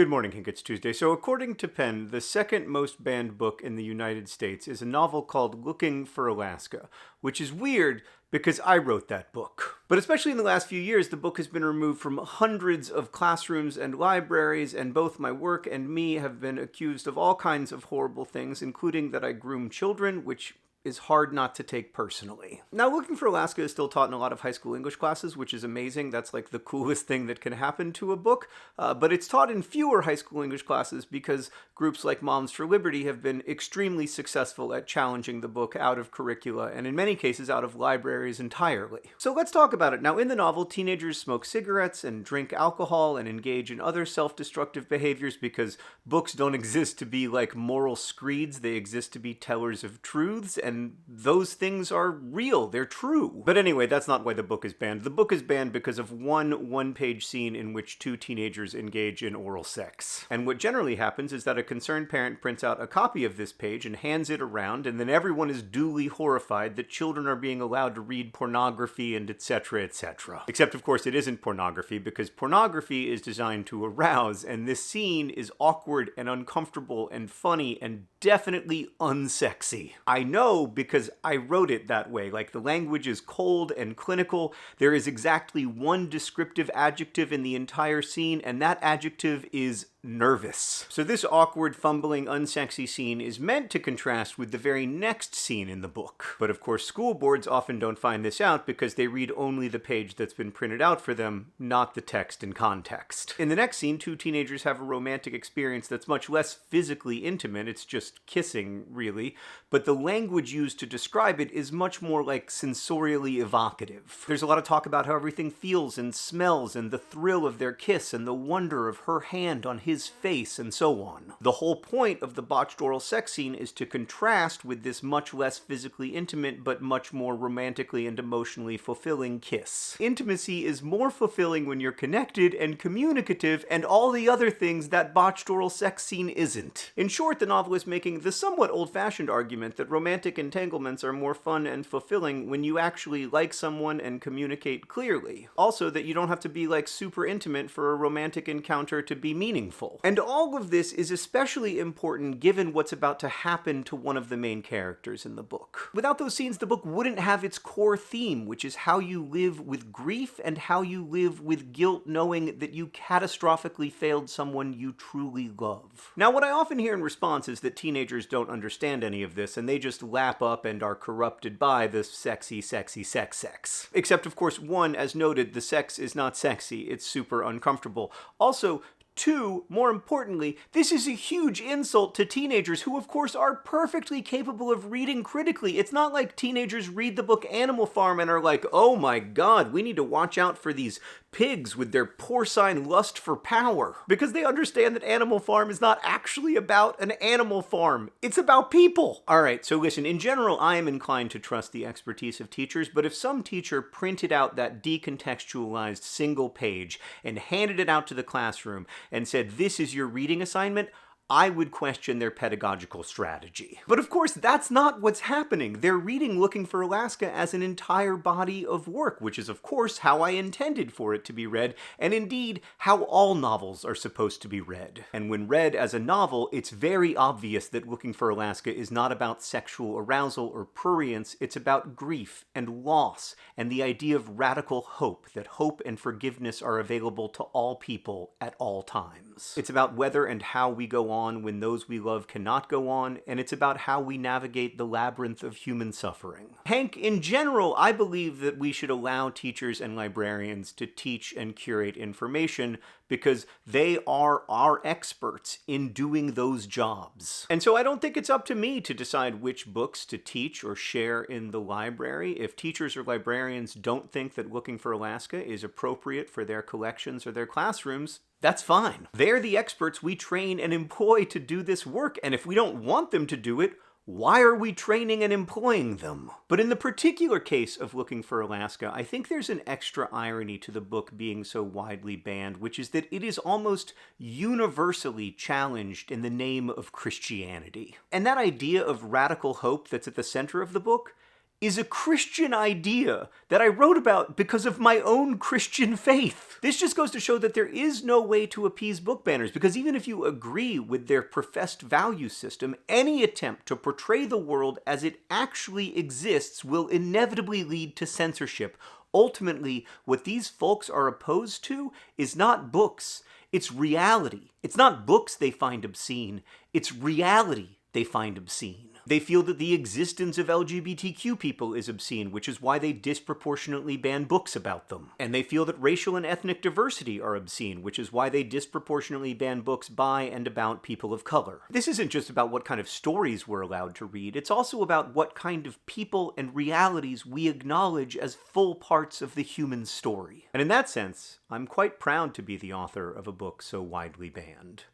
Good morning, Hank. It's Tuesday. So according to Penn, the second most banned book in the United States is a novel called Looking for Alaska, which is weird because I wrote that book. But especially in the last few years, the book has been removed from hundreds of classrooms and libraries, and both my work and me have been accused of all kinds of horrible things, including that I groom children, which is hard not to take personally. Now, Looking for Alaska is still taught in a lot of high school English classes, which is amazing. That's like the coolest thing that can happen to a book. But it's taught in fewer high school English classes because groups like Moms for Liberty have been extremely successful at challenging the book out of curricula, and in many cases out of libraries entirely. So let's talk about it. Now, in the novel, teenagers smoke cigarettes and drink alcohol and engage in other self-destructive behaviors because books don't exist to be like moral screeds. They exist to be tellers of truths, and those things are real. They're true. But anyway, that's not why the book is banned. The book is banned because of one-page scene in which two teenagers engage in oral sex. And what generally happens is that a concerned parent prints out a copy of this page and hands it around, and then everyone is duly horrified that children are being allowed to read pornography and etc., etc. Except, of course, it isn't pornography, because pornography is designed to arouse, and this scene is awkward and uncomfortable and funny and definitely unsexy. I know because I wrote it that way. Like, the language is cold and clinical. There is exactly one descriptive adjective in the entire scene, and that adjective is nervous. So this awkward, fumbling, unsexy scene is meant to contrast with the very next scene in the book. But of course, school boards often don't find this out because they read only the page that's been printed out for them, not the text in context. In the next scene, two teenagers have a romantic experience that's much less physically intimate. It's just kissing, really. But the language used to describe it is much more like sensorially evocative. There's a lot of talk about how everything feels and smells, and the thrill of their kiss, and the wonder of her hand on his face, and so on. The whole point of the botched oral sex scene is to contrast with this much less physically intimate but much more romantically and emotionally fulfilling kiss. Intimacy is more fulfilling when you're connected and communicative and all the other things that botched oral sex scene isn't. In short, the novel is making the somewhat old-fashioned argument that romantic entanglements are more fun and fulfilling when you actually like someone and communicate clearly. Also, that you don't have to be like super intimate for a romantic encounter to be meaningful. And all of this is especially important given what's about to happen to one of the main characters in the book. Without those scenes, the book wouldn't have its core theme, which is how you live with grief and how you live with guilt knowing that you catastrophically failed someone you truly love. Now, what I often hear in response is that teenagers don't understand any of this, and they just lap up and are corrupted by the sexy, sexy sex. Except, of course, one, as noted, the sex is not sexy, it's super uncomfortable. Also, two, more importantly, this is a huge insult to teenagers who, of course, are perfectly capable of reading critically. It's not like teenagers read the book Animal Farm and are like, oh my god, we need to watch out for these pigs with their porcine lust for power. Because they understand that Animal Farm is not actually about an animal farm. It's about people. Alright, so listen, in general, I am inclined to trust the expertise of teachers, but if some teacher printed out that decontextualized single page and handed it out to the classroom and said, this is your reading assignment, I would question their pedagogical strategy. But of course, that's not what's happening. They're reading Looking for Alaska as an entire body of work, which is of course how I intended for it to be read, and indeed how all novels are supposed to be read. And when read as a novel, it's very obvious that Looking for Alaska is not about sexual arousal or prurience, it's about grief and loss, and the idea of radical hope, that hope and forgiveness are available to all people at all times. It's about whether and how we go on when those we love cannot go on, and it's about how we navigate the labyrinth of human suffering. Hank, in general, I believe that we should allow teachers and librarians to teach and curate information because they are our experts in doing those jobs. And so I don't think it's up to me to decide which books to teach or share in the library. If teachers or librarians don't think that Looking for Alaska is appropriate for their collections or their classrooms, that's fine. They're the experts we train and employ to do this work, and if we don't want them to do it, why are we training and employing them? But in the particular case of Looking for Alaska, I think there's an extra irony to the book being so widely banned, which is that it is almost universally challenged in the name of Christianity. And that idea of radical hope that's at the center of the book is a Christian idea that I wrote about because of my own Christian faith. This just goes to show that there is no way to appease book banners, because even if you agree with their professed value system, any attempt to portray the world as it actually exists will inevitably lead to censorship. Ultimately, what these folks are opposed to is not books, it's reality. It's not books they find obscene, it's reality they find obscene. They feel that the existence of LGBTQ people is obscene, which is why they disproportionately ban books about them. And they feel that racial and ethnic diversity are obscene, which is why they disproportionately ban books by and about people of color. This isn't just about what kind of stories we're allowed to read, it's also about what kind of people and realities we acknowledge as full parts of the human story. And in that sense, I'm quite proud to be the author of a book so widely banned.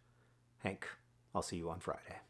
Hank, I'll see you on Friday.